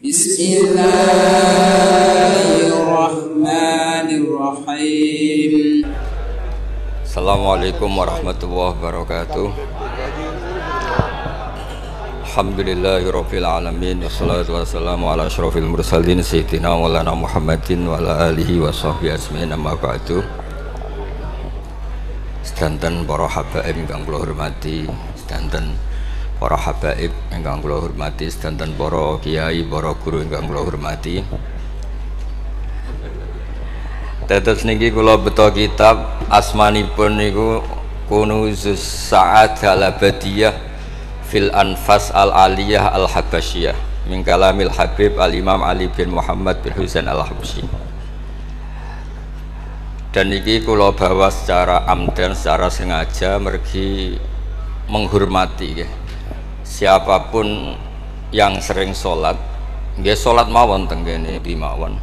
Bismillahirrahmanirrahim. Assalamualaikum warahmatullahi wabarakatuh. Alhamdulillahirabbil alamin wassalatu wassalamu ala asyrofil mursalin sayyidina maulana Muhammadin wa ala alihi wa sahbihi ajmain, amma ba'du. Sedanten para habaib ingkang kula hormati, sedanten para habaib ingkang kula hormati, sedanten para kiai, para guru ingkang kula hormati. Dados niki kula beto kitab asmanipun niku Kunuzus Sa'adah al-Abadiyah fil Anfas al-Aliyah al-Habasyiyah min kalamil Habib al-Imam Ali bin Muhammad bin Husain al-Habsyi. Dan niki kula bawa secara amdan, secara sengaja mergi menghormati siapapun yang sering sholat, nggih sholat mawon teng kene di mawon.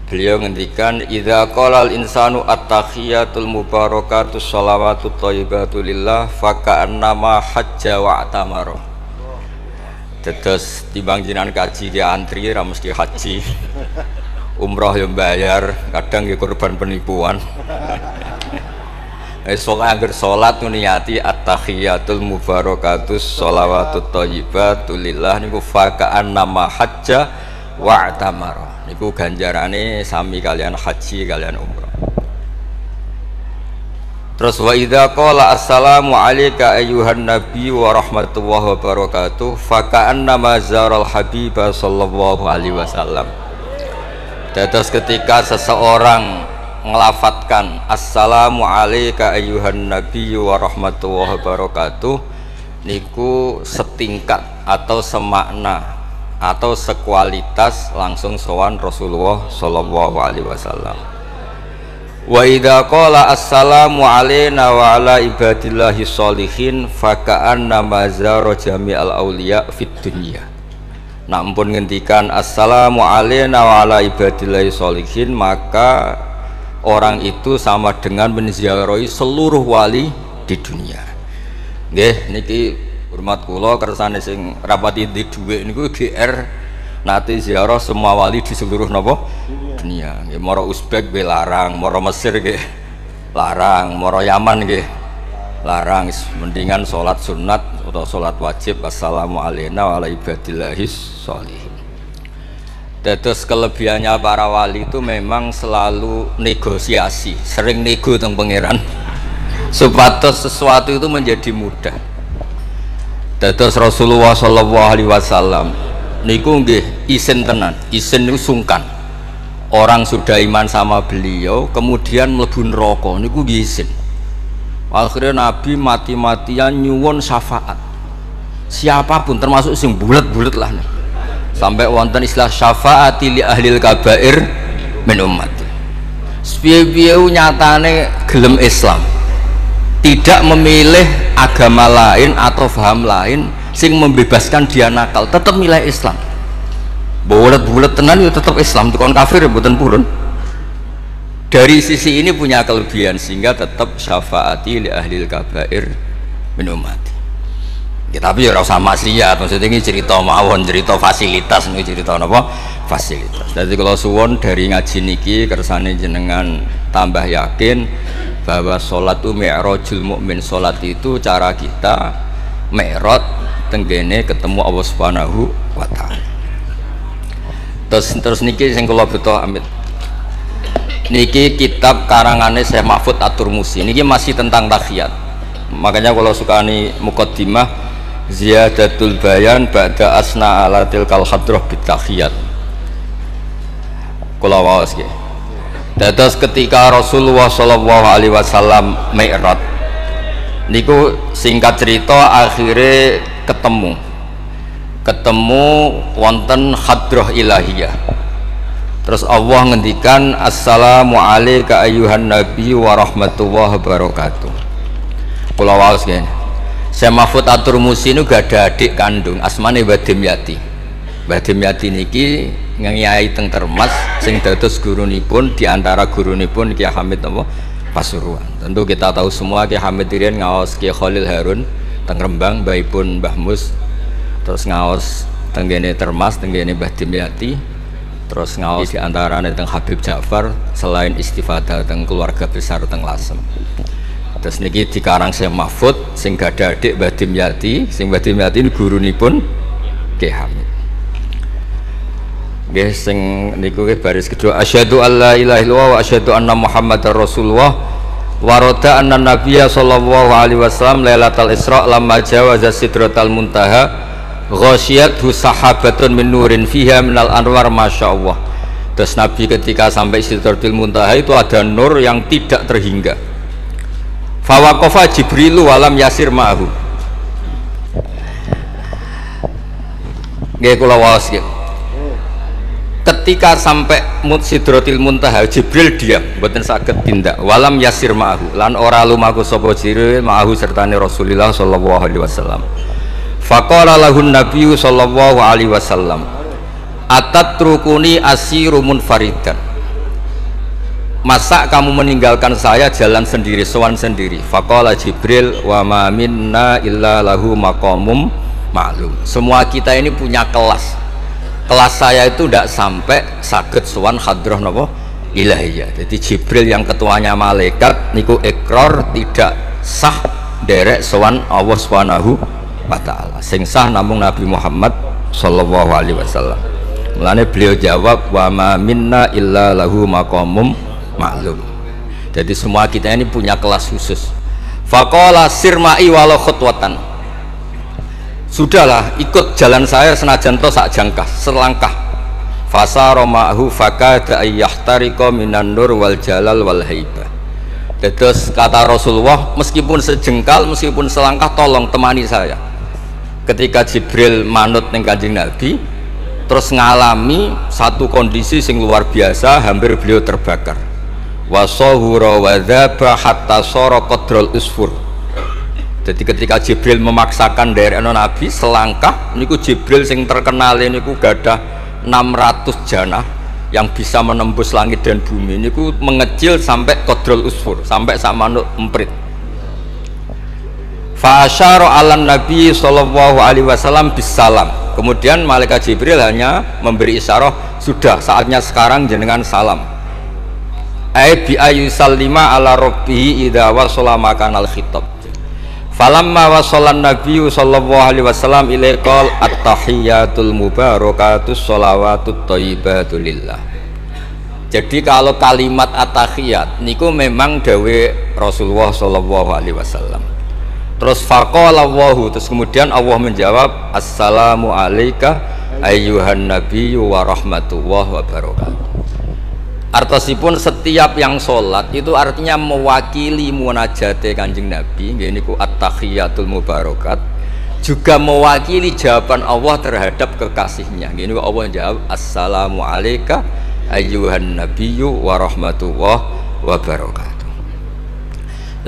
Beliau ngendikan idza qala al-insanu at-tahiyatul mubarakatus shalawatut thayyibatu lillah fa ka'annama hajja wa atamara. Dados timbang jenengan kaji ki antri ra mesti haji. Umroh yang bayar, kadang ya korban penipuan. Soalnya agar sholat niati at-tahiyatul mubarakatus sholawatut thayyibatu lillah niku fa ka'annama hajja wa atamara. Niku ganjarane sami kalian haji kalian umrah. Terus wa idza qala assalamu alayka ayyuhan nabi wa rahmatullahi wa barakatuh fa ka'annama zaral habiba sallallahu alaihi wasallam. Dados ketika seseorang ngelafatkan assalamu alayka ayyuhan nabi wa rahmatullahi wa barakatuh niku setingkat atau semakna atau sekualitas langsung sowan Rasulullah sallallahu alaihi wasallam. Wa idza qala assalamu alaina wa ala ibadillahi sholihin fa ka'anna mazara jami'al auliya fid dunya. Nak ampun ngendikan assalamu alaina wa ala ibadillahi sholihin, maka orang itu sama dengan menziarahi seluruh wali di dunia. Nggih niki hormat kula kersane sing rapati di dhuwit niku GR nate ziarah semua wali di seluruh napa dunia. Nggih mara Uzbek nggih larang, mara Mesir nggih larang, mara Yaman nggih larang. Mendingan salat sunat atau salat wajib assalamu alayna wa ala ibadillahis sholihin. Dados kelebihannya para wali itu memang selalu negosiasi, sering nego teng pangeran supados sesuatu itu menjadi mudah. Dados Rasulullah sallallahu alaihi wasallam niku nggih isin tenan, isin niku sungkan. Orang sudah iman sama beliau kemudian mlebu neraka niku nggih isin. Akhirnya Nabi mati-matian nyuwun syafaat. Siapapun termasuk sing bulet-bulet lah. Sampai wonten istilah syafaati li ahlil kabair min ummati. Piye-piye nyatane gelem Islam, tidak memilih agama lain atau paham lain sing membebaskan dia nakal, tetap milih Islam. Bulet-bulet tenan itu tetap Islam, tukang kafir mboten purun. Dari sisi ini punya kelebihan sehingga tetap syafaati li ahlil kabair min ummati. Ya, tapi ya ora usah maksiat, maksudnya ini cerita mawon, cerita fasilitas, ini cerita apa? Fasilitas. Jadi kalau suwon dari ngaji niki kersane jenengan tambah yakin bahwa sholat itu mi'rajul mukmin. Sholat itu cara kita mi'raj tenggene ketemu Allah Subhanahu wa ta'ala. Terus niki sing kula beto amit. Niki kitab karangane Syekh Mahfud At-Turmusi. Niki masih tentang tahiyat. Makanya kalau sukani muqaddimah ziyadatul bayan ba'da asna ala tilkal hadrah bitahiyat. Kula waos nggih. Dados ketika Rasulullah sallallahu alaihi wasallam mi'raj niku singkat cerita akhirnya ketemu wonten hadrah ilahiyah. Terus Allah ngendikan assalamu alayka ayyuhan nabi wa rahmatullahi wabarakatuh. Kula waos nggih. Syekh Mahfud At-Turmusi niku gak ada adik kandung asmane Mbah Dimyati. Mbah Dimyati niki ngiyai teng Termas sing dados gurunipun diantara gurunipun Ki Hamid apa Pasuruan. Tentu kita tahu semua Ki Hamid riyen ngaos Ki Khalil Harun teng Rembang, mbahipun Mbah Mus, terus ngaos tenggene Termas, tenggene Mbah Dimyati, terus ngaos di antarane teng Habib Ja'far, selain istifadah teng keluarga besar teng Lasem. Terus niki dikarang Syekh Mahfud sing gadah adik Mbah Dimyati, sing Mbah Dimyati gurunipun Ki Hamid. Nggih sing niku baris kedua asyhadu alla ilaha illallah wa asyhadu anna muhammadar rasulullah wa rada anna nabiyya sallallahu alaihi wasallam lailatul isra lamma jawaza sidratal muntaha ghasyiyathu sahabatun min nurin fiha minal anwar masyaallah. Terus Nabi ketika sampai sidratul muntaha itu ada nur yang tidak terhingga. Fa waqafa Jibrilu walam yasir ma'ahu. Nggih kula waos nggih. Ketika sampai Sidratil Muntaha Jibril diam mboten saged tindak walam yasir ma'ahu lan ora lumaku sapa Jibril ma'ahu sertane Rasulullah sallallahu alaihi wasallam. Faqala lahun nabiyyu sallallahu alaihi wasallam atatrukuni asiru munfaridan, masa kamu meninggalkan saya jalan sendiri, sowan sendiri. Faqala Jibril wa ma minna illa lahu maqamum ma'lum. Semua kita ini punya kelas saya itu tidak sampai saged sowan hadrah napa ilahiyah. Jadi Jibril yang ketuanya malaikat niku ikrar tidak sah derek sowan Allah Subhanahu wa taala. Sing sah namung Nabi Muhammad sallallahu alaihi wasallam. Mulane beliau jawab wa ma minna illa lahu maqamum ma'lum. Jadi semua kita ini punya kelas khusus. Faqala sirma'i walau khutwatan, sudahlah ikut jalan saya senajan to sak jangkah selangkah. Fasara ma'hu fakada ayyahtariqa minan nur wal jalal wal haibah. Terus kata Rasulullah, meskipun sejengkal, meskipun selangkah, tolong temani saya. Ketika Jibril manut ning Kanjeng Nabi, terus ngalami satu kondisi sing luar biasa, hampir beliau terbakar. Wasahura wa dzaba hatta sara qadrul usfur. Jadi ketika Jibril memaksakan dari Nabi selangkah, niku Jibril sing terkenal niku gadah 600 janah yang bisa menembus langit dan bumi. Niku mengecil sampai qadrul usfur, sampai sama emprit. Fa asyara 'alan nabi sallallahu alaihi wasallam bisalam. Kemudian malaikat Jibril hanya memberi isyarat, sudah saatnya sekarang jenengan salam. Ai bi ayyusallima ala rabbihi idza wasala makanal khitab. Falamma wasallan nabiyyu sallallahu alaihi wasallam ilaikal at-tahiyyatul mubarakatus sholawatut thayyibatu lillah. Jadi kalau kalimat at-tahiyyat niku memang dawe Rasulullah sallallahu alaihi wasallam. Terus faqala Allahu, terus kemudian Allah menjawab assalamu alayka ayyuhan nabiyyu wa rahmatullahi wa barakatuh. Artosipun setiap yang sholat itu artinya mewakili munajate Kanjeng Nabi, niku at-tahiyyatul mubarakat, juga mewakili jawaban Allah terhadap kekasihnya. Gini Allah jawab assalamu alayka ayyuhan nabiyyu wa rahmatullahi wa barakatuh.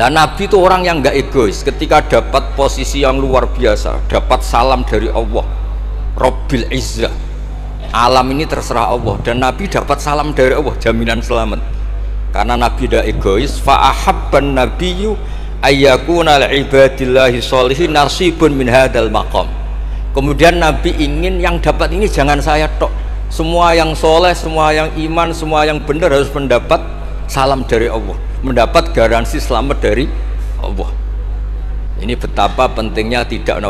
Nah Nabi itu orang yang enggak egois. Ketika dapat posisi yang luar biasa, dapat salam dari Allah Rabbil Izzah, alam ini terserah Allah, dan Nabi dapat salam dari Allah, jaminan selamat. Karena Nabi tidak egois. Fa'ahabban nabiyyu ayyakuna li'ibadillahi sholihin nasibun min hadal maqam. Kemudian Nabi ingin yang dapat ini jangan saya tok, semua yang soleh, semua yang iman, semua yang benar harus mendapat salam dari Allah, mendapat garansi selamat dari Allah. Ini betapa pentingnya tidak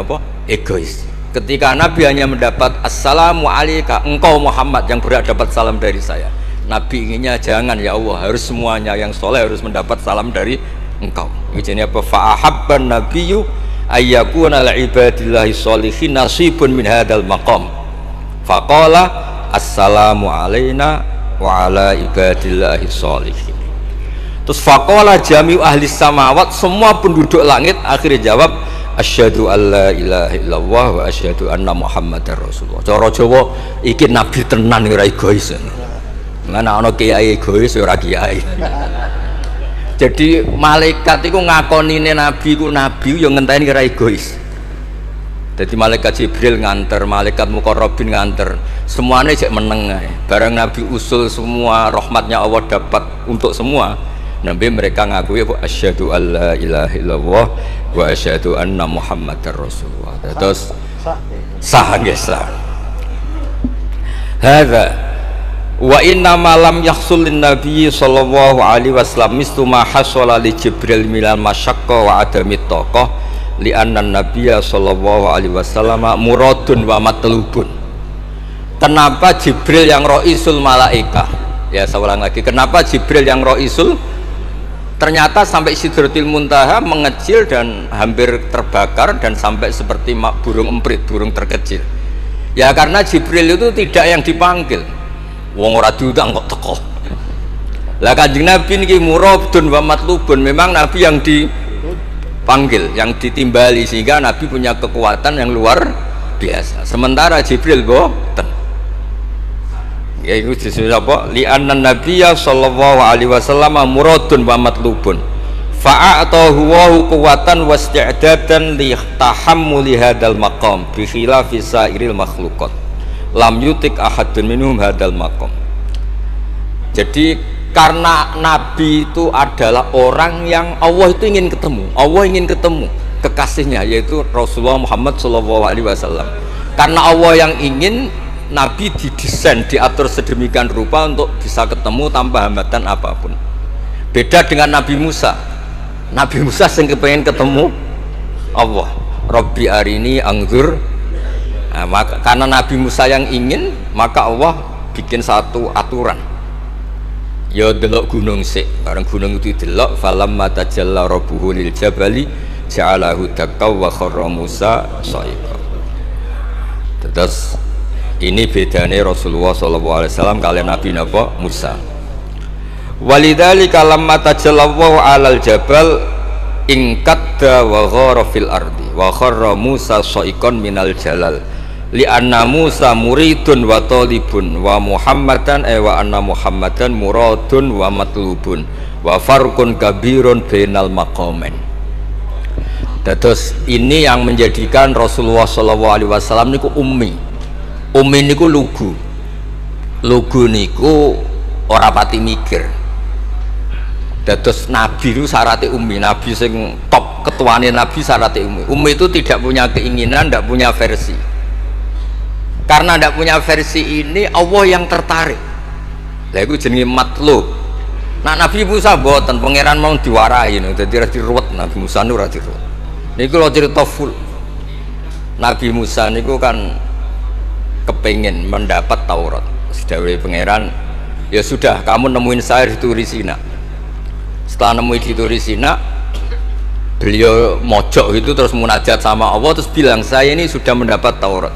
egois. Ketika Nabi hanya mendapat assalamu alayka, engkau Muhammad yang berhak dapat salam dari saya. Nabi inginnya jangan ya Allah, harus semuanya yang soleh harus mendapat salam dari engkau. Ini apa? Fa'ahabban nabiyyu ayyakuna li'ibadillahi sholihin nasibun min hadal maqam. Faqala assalamu alayna wa ala ibadillahi sholihin. Terus faqala jami'u ahli samawat, semua penduduk langit akhirnya jawab asyhadu alla ilaha illallah wa asyhadu anna muhammadar rasulullah. Cara Jawa iki nabi tenan ora egois. Mana ana kiai egois ora kiai. Jadi malaikat iku ngakonine nabi ku nabi yo ngenteni ora egois. Jadi malaikat Jibril nganter, malaikat muqarrabin nganter, semuanya jek meneng ae. Barang nabi usul semua rahmatnya Allah dapat untuk semua. Nabi mereka ngakui asyhadu alla ilaha illallah wa asyhadu anna muhammadar rasulullah. Terus sah nggih sah. hadza wa inna ma lam yahsul lin nabiy sallallahu alaihi wasallam mislu ma hasala li Jibril minal masyaqqa wa adamit taqah li anna nabiyya sallallahu alaihi wasallam muradun wa matlubun. Kenapa Jibril yang roisul malaika? Ya saya ulang lagi, kenapa Jibril yang roisul ternyata sampai Sidratil Muntaha mengecil dan hampir terbakar dan sampai seperti burung emprit, burung terkecil. Ya karena Jibril itu tidak yang dipanggil. Wong ora diundang kok teko. Lah Kanjeng Nabi niki muradun wa matlubun, memang Nabi yang dipanggil, yang ditimbali, sehingga Nabi punya kekuatan yang luar biasa. Sementara Jibril boten. Ya itu disebut apa? Li anna nabiyya sallallahu alaihi wasallam muradun wa matlubun. Fa'atahu wa quwwatan wa isti'dadan li tahammuli hadzal maqam bi khilafi sairil makhluqat. Lam yutik ahadun minhum hadzal maqam. Jadi karena Nabi itu adalah orang yang Allah itu ingin ketemu. Allah ingin ketemu kekasihnya, yaitu Rasulullah Muhammad sallallahu alaihi wasallam. Karena Allah yang ingin, Nabi didesain, diatur sedemikian rupa untuk bisa ketemu tanpa hambatan apapun. Beda dengan Nabi Musa. Nabi Musa yang kepengen ketemu Allah. Rabbi arini anzur. Nah, karena Nabi Musa yang ingin, maka Allah bikin satu aturan. Ya delok gunung sik, bareng gunung itu delok, falamma tajalla rabbuhu lil jabali ja'alahu dakka wa kharra Musa sha'iqa. Terus ini bedanya Rasulullah SAW kalian Nabi Napa Musa. Walidzalika lamma tajallallahu alal jabal ingkadda wa ghara fil ardi wa kharra Musa sha'iqan minal jalal li anna Musa muridun wa talibun wa Muhammadan wa anna Muhammadan muradun wa matlubun wa farqun kabirun bainal maqamain. Terus ini yang menjadikan Rasulullah SAW niku ummi. Umi niku lugu niku ora pati mikir. Dados Nabi itu syaratnya umi, Nabi sing top ketuane Nabi syaratnya umi. Umi itu tidak punya keinginan, tidak punya versi. Karena tidak punya versi ini Allah yang tertarik. Lah iku jenenge matlub. Nah Nabi Musa boten pangeran mau diwarahi, dadi ra diruwet Nabi Musa niku ra diruwet. Niku lho cerita full. Nabi Musa niku kan kepengen mendapat Taurat. Sedawai pangeran, ya sudah kamu nemuin saya di Turi Sina. Setelah nemuin di Turi Sina, beliau mojok itu terus munajat sama Allah, terus bilang saya ini sudah mendapat Taurat.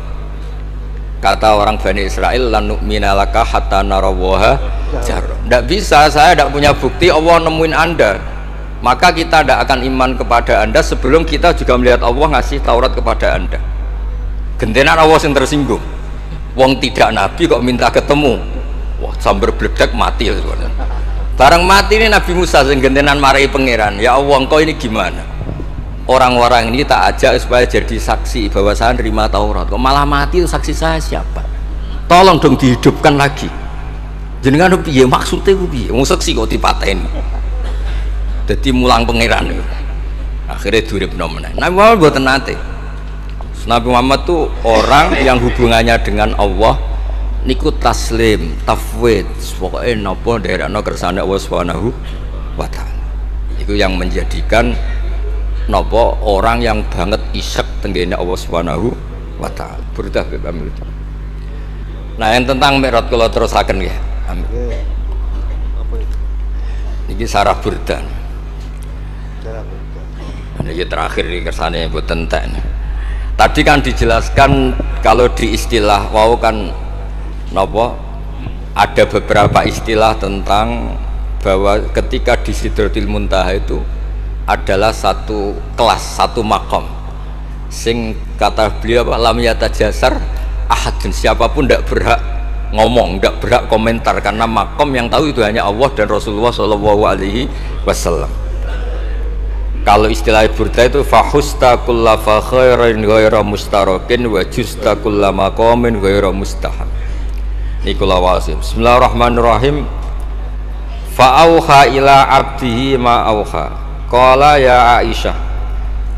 Kata orang Bani Israel, lan nu'mina laka hatta narawaha jarra. Tidak bisa, saya tidak punya bukti Allah nemuin Anda, maka kita tidak akan iman kepada Anda sebelum kita juga melihat Allah ngasih Taurat kepada Anda. Gentenan Allah yang tersinggung. Wong tidak Nabi kok minta ketemu. Wah, sambar bledak mati ya. Barang mati ini Nabi Musa sing gentenan marahi pangeran. Ya Allah, engkau ini gimana? Orang-orang ini tak ajak supaya jadi saksi bahwa saya nerima Taurat. Kok malah mati, itu saksi saya siapa? Tolong dong dihidupkan lagi. Jenengan piye maksudnya piye? Wong saksi kok dipateni. Dadi mulang pangeran. Akhirnya duripno meneh. Nabi Muhammad mboten nate. Nabi Muhammad itu orang yang hubungannya dengan Allah niku taslim, tafwid, pokoknya napa daerahno kersane Allah Subhanahu wa taala. Itu yang menjadikan napa orang yang banget isyek tenggene Allah Subhanahu wa taala. Burdah Bapak. Nah, yang tentang Mi'raj kula terusaken nggih. Amin. Niki sarah burdah. Ini terakhir di kersane mboten entek. Tadi kan dijelaskan kalau di istilah wow kan nopo ada beberapa istilah tentang bahwa ketika di Sidratil Muntaha itu adalah satu kelas, satu makom. Sing kata beliau lam yatajasar ahadun, siapapun tidak berhak ngomong, tidak berhak komentar karena makom yang tahu itu hanya Allah dan Rasulullah Shallallahu Alaihi Wasallam. Kalau istilah Burda itu fahusta kulla fa khairin ghaira mustarakin wa justa kulla maqamin ghaira mustahab. Nikola wasim. Bismillahirrahmanirrahim. Fa auha ila abdihi ma auha. Qala ya Aisyah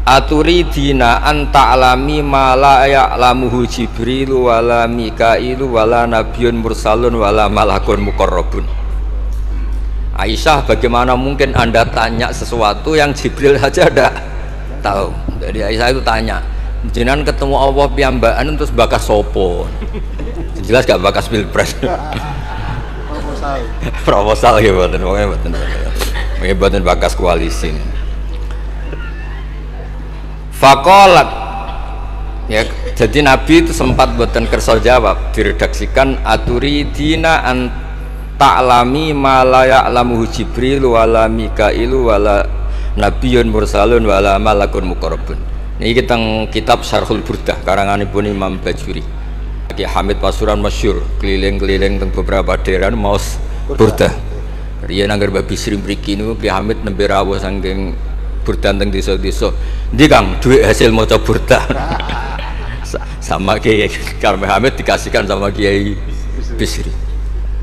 aturidina anta alami ma la ya'lamuhu Jibril wala Mikailu wala nabiyyun mursalun wala malakun muqarrabun. Aisyah, bagaimana mungkin Anda tanya sesuatu yang Jibril saja tidak tahu? Jadi Aisyah itu tanya, jenengan ketemu Allah piyambakan terus bakas sopo? Jelas gak bakas pilpres. Proposal ya mboten, mboten bakas koalisi. Faqalat, ya, jadi Nabi itu sempat mboten kersa jawab, diredaksikan aturidina an ta'lami ma la ya'lamuhu Jibril wala Mikailu wala nabiyyun mursalun wala malakun muqarrabun. Ini kita kitab Syarhul Burdah karanganipun Imam Bajuri. Ki Hamid Pasuruan masyhur keliling-keliling teng beberapa daerah maos Burdah. Riyen anggar Mbah Bisri mriki niku Ki Hamid nembe rawuh saking Burdah teng desa-desa. Ndi Kang duit hasil maca Burdah. Sama Kiai Karmel Hamid dikasihkan sama Kiai Bisri.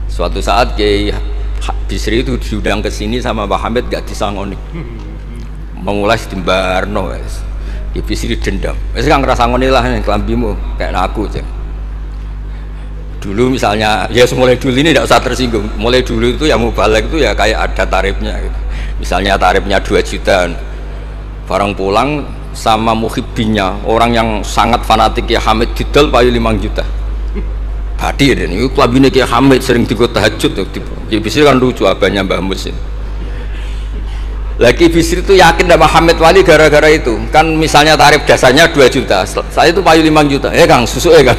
Suatu saat Kiai Bisri itu diundang ke sini sama Mbah Hamid gak disangoni. Mengulas di Barno wes. Kiai Bisri dendam. Wes Kang ngrasangoni lah kelambimu kayak aku aja. Dulu misalnya, ya mulai dulu ini tidak usah tersinggung. Mulai dulu itu yang mau balik itu ya kayak ada tarifnya gitu. Misalnya tarifnya 2 juta. Barang pulang sama muhibbinya, orang yang sangat fanatik ya Hamid didol payu 5 juta. Hadir ini kelabine Kiai Hamid sering digo tahajud ya Bisri kan lucu abahnya Mbah Musin. Lagi Bisri itu yakin sama Hamid Wali gara-gara itu. Kan misalnya tarif dasarnya 2 juta. Saya itu payu 5 juta. Kang, susu Kang.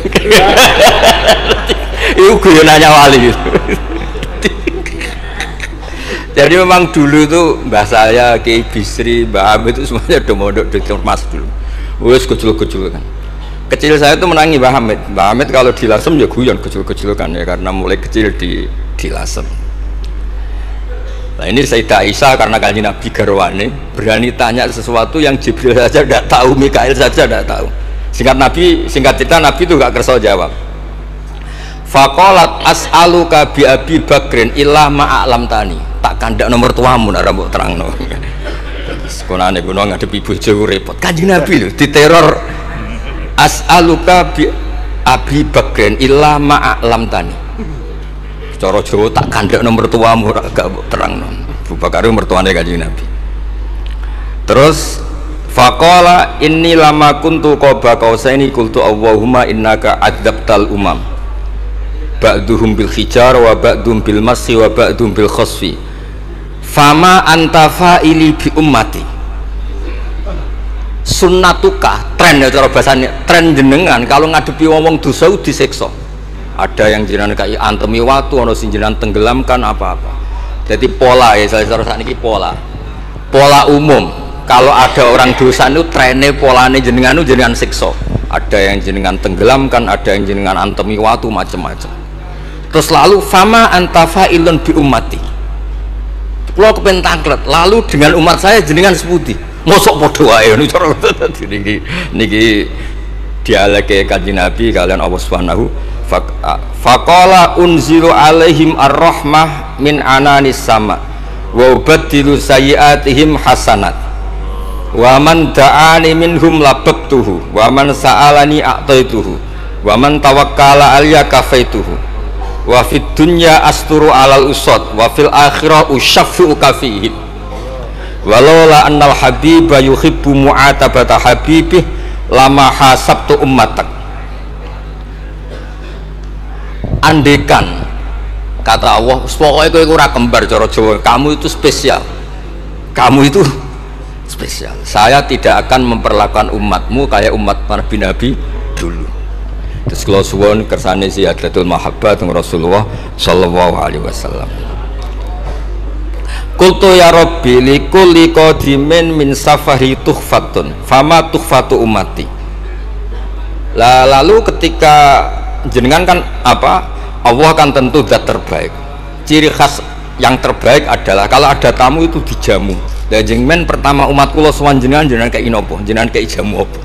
Itu guyonannya Wali gitu. Jadi memang dulu itu mbah saya, Kiai Bisri, Mbah Hamid itu semuanya udah mondok di Mas dulu. Wes kecil-kecil kan. Kecil saya itu menangi Mbah Hamid. Mbah Hamid kalau dilasem ya guyon kecil-kecil kan ya karena mulai kecil dilasem. Nah ini Sayyidah Aisyah karena Kanjeng Nabi garwane berani tanya sesuatu yang Jibril saja tidak tahu, Mikail saja tidak tahu. Singkat cerita Nabi itu gak kersa jawab. Faqalat as'aluka bi Abi Bakrin illa ma'alam tani. Tak kandak nomor tuamu nak rambut terangno. Sekonane kuno ngadepi bojo repot. Kanjeng Nabi lho diteror. As'aluka bi Abi Bakrin illa ma'alam tani. Cara Jawa tak kandak nomor tuamu gak terangno. Abu Bakar itu mertuane Kanjeng Nabi. Terus faqala inni lama kuntu qaba qausaini qultu Allahumma innaka adzabtal umam. Ba'duhum bil hijar wa ba'dum bil masyi wa ba'dum bil khasfi fama anta fa'ili bi ummati. Sunnatuka, tren ya cara bahasanya, tren jenengan kalau ngadepi wong dosa disiksa. Ada yang jenengan kai antemi watu, ana sing jenengan tenggelamkan apa-apa. Jadi pola ya cara sakniki pola umum. Kalau ada orang dosa itu trennya polane jenengan itu jenengan siksa. Ada yang jenengan tenggelamkan, ada yang jenengan antemi watu, macam-macam. Terus lalu fama anta fa'ilun bi ummati. Kalau kepen tangklet, lalu dengan umat saya jenengan seputi. Mosok padha wae niku cara niki dialeke Kanjeng Nabi kalian Allah Subhanahu faqala unzilu alaihim ar-rahmah min ananis sama wa ubaddilu sayyiatihim hasanat wa man da'ani minhum labaktuhu wa man sa'alani a'taituhu wa man tawakkala alayya kafaituhu wa fid dunya asturu alal usad wa fil akhirah usyaffi'u kafihim walaula annal habiba yuhibbu mu'atabata habibih lama hasabtu ummatak. Andekan kata Allah pokoknya kowe ora kembar cara Jawa, kamu itu spesial, kamu itu spesial. Saya tidak akan memperlakukan umatmu kayak umat Nabi dulu. Terus kalau suwon kersane ziyadatul mahabbat Rasulullah sallallahu alaihi wasallam. Qultu ya Rabbi likulli qadimin min safari tuhfatun fama tuhfatu ummati. Lalu ketika jenengan kan apa? Allah kan tentu zat terbaik. Ciri khas yang terbaik adalah kalau ada tamu itu dijamu. Dan jenengan pertama umat kula sowan jenengan kayak inopo, jenengan kayak jamu apa?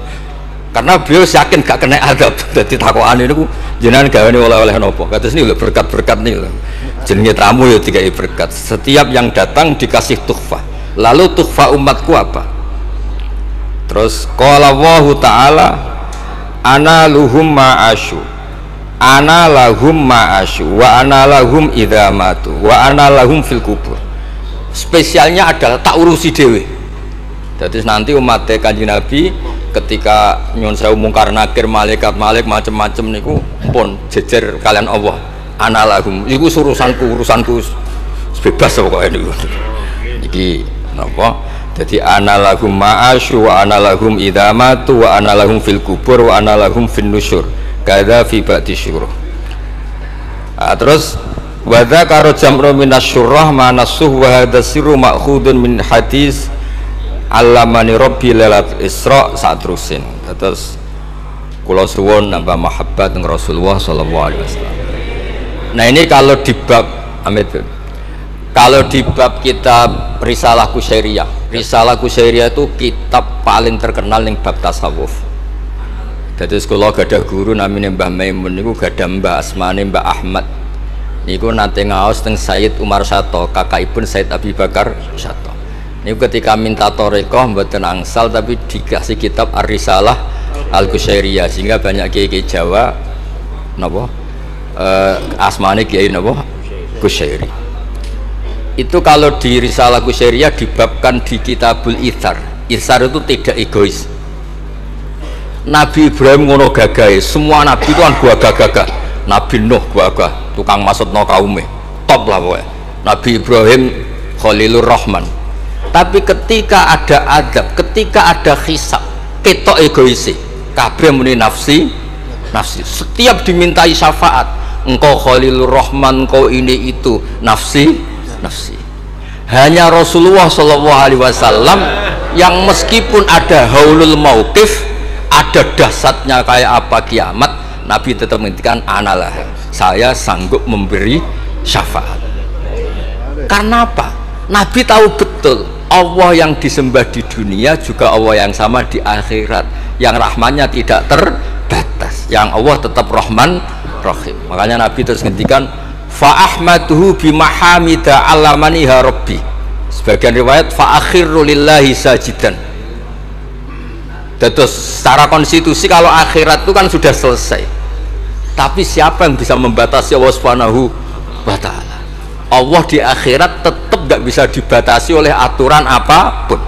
Karena beliau yakin gak kena adab. Jadi takokane niku jenengan gawane oleh-oleh napa? Kados niku lho berkat-berkat niku. Jenenge tamu ya dikai berkat. Setiap yang datang dikasih tuhfah. Lalu tuhfah umatku apa? Terus qala Allahu ta'ala ana lahum ma'asyu ana lahum ma'asyu wa ana lahum idza matu wa ana lahum fil kubur. Spesialnya adalah tak urusi dewe. Jadi nanti umat Kanjeng Nabi ketika nyun sewu mungkar nakir malaikat macam-macam niku pun jejer kalian Allah. Ana lahum iku urusanku bebas pokoknya niku. Iki napa? Jadi ana lahum ma'asyu wa ana lahum idza matu wa ana lahum fil kubur wa ana lahum fin nusyur. Kadza fi ba'di syuruh. Terus wa dzakara jam'u minas syurrah ma nasuh wa hadza sirru ma'khudun min hadis allamani rabbi lailatul isra satrusin. Terus kula suwun nambah mahabbat dengan Rasulullah sallallahu alaihi wasallam. Nah ini kalau di bab kitab Risalah Kusyairiyah. Risalah Kusyairiyah itu kitab paling terkenal yang bab tasawuf. Jadi sekolah gadah guru namanya Mbah Maimun niku gadah Mbah asmane Mbah Ahmad. Niku nate ngaos teng Sayyid Umar Sato, kakakipun Sayyid Abi Bakar Sato. Niku ketika minta thariqah mboten angsal tapi dikasih kitab Ar-Risalah Al-Kusyairiyah sehingga banyak kiai-kiai Jawa napa asmane kiai napa Kusyairi. Itu kalau di Risalah Kusyairiyah dibabkan di Kitabul Itsar. Itsar itu tidak egois. Nabi Ibrahim ngono gagahe, semua nabi itu kan gua gagah. Nabi Nuh gua gagah, tukang maksudno kaume. Top lah pokoknya. Nabi Ibrahim Khalilur Rahman. Tapi ketika ada adab, ketika ada hisab, ketok egois. Kabeh muni nafsi. Setiap dimintai syafaat, engkau Khalilur Rahman, engkau ini itu, nafsi. Hanya Rasulullah Shallallahu Alaihi Wasallam yang meskipun ada haulul mauqif, ada dahsyatnya kayak apa kiamat, Nabi tetap menghentikan analah, saya sanggup memberi syafaat. Karena apa? Nabi tahu betul Allah yang disembah di dunia juga Allah yang sama di akhirat, yang rahmannya tidak terbatas, yang Allah tetap Rahman Rahim. Makanya Nabi terus menghentikan fa ahmaduhu bi mahamida alamaniha rabbi. Sebagian riwayat fa akhirru lillahi sajidan. Terus secara konstitusi kalau akhirat itu kan sudah selesai. Tapi siapa yang bisa membatasi Allah Subhanahu wa taala? Allah di akhirat tetap gak bisa dibatasi oleh aturan apapun.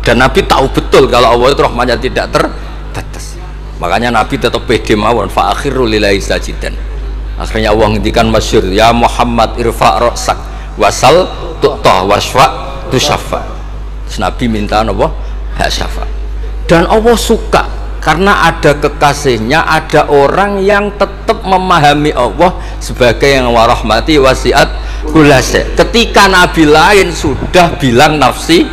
Dan Nabi tahu betul kalau Allah itu rahmannya tidak terbatas. Makanya Nabi tetap pede mawon fa akhirru lillahi sajidan. Akhirnya Allah ngendikan masyhur, ya Muhammad irfa' ra'sak wasal tu'ta wasfa' tusyafa. Terus Nabi minta apa? Hak syafa'. Dan Allah suka karena ada kekasihnya, ada orang yang tetap memahami Allah sebagai yang warahmati wasiat kulase. Ketika Nabi lain sudah bilang nafsi.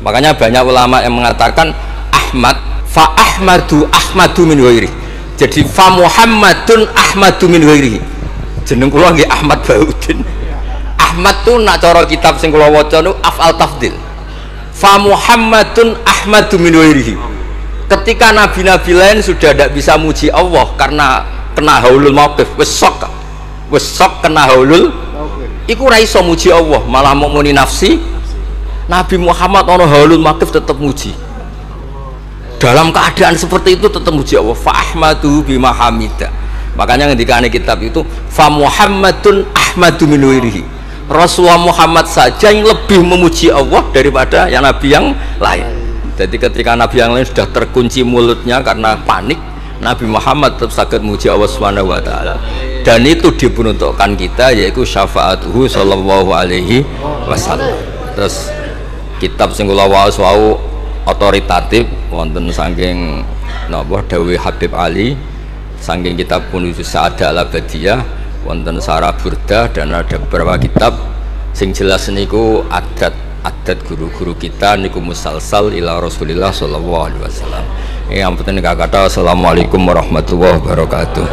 Makanya banyak ulama yang mengatakan Ahmad fa ahmadu min ghairi. Jadi fa Muhammadun Ahmadu min ghairihi. Jeneng kula nggih Ahmad Baudin. Ahmad tuh nak cara kitab sing kula waca niku af'al tafdil. Fa Muhammadun Ahmadu min ghairihi. Ketika nabi-nabi lain sudah tidak bisa muji Allah karena kena haulul mauqif, wis sok kena haulul. Iku ra iso muji Allah, malah mau muni nafsi. Nabi Muhammad ono haulul mauqif tetap muji. Dalam keadaan seperti itu tetap muji Allah. Fa ahmadu bima hamida. Makanya ketika kitab itu fa Muhammadun Ahmadu min ghairihi. Rasulullah Muhammad saja yang lebih memuji Allah daripada yang nabi yang lain. Jadi ketika nabi yang lain sudah terkunci mulutnya karena panik, Nabi Muhammad tetap sakit memuji Allah Subhanahu wa taala. Dan itu diperuntukkan kita, yaitu syafaatuhu sallallahu alaihi wasallam. Terus kitab sing kula waos wau otoritatif wonten saking napa dawuh Habib Ali, saking kitab Kunuzus Sa'adah Al-Abadiyah, wonten Sarah Burdah, dan ada beberapa kitab sing jelas niku adat guru-guru kita niku musalsal ila Rasulillah sallallahu alaihi wasallam. Yang penting kata assalamualaikum warahmatullahi wabarakatuh.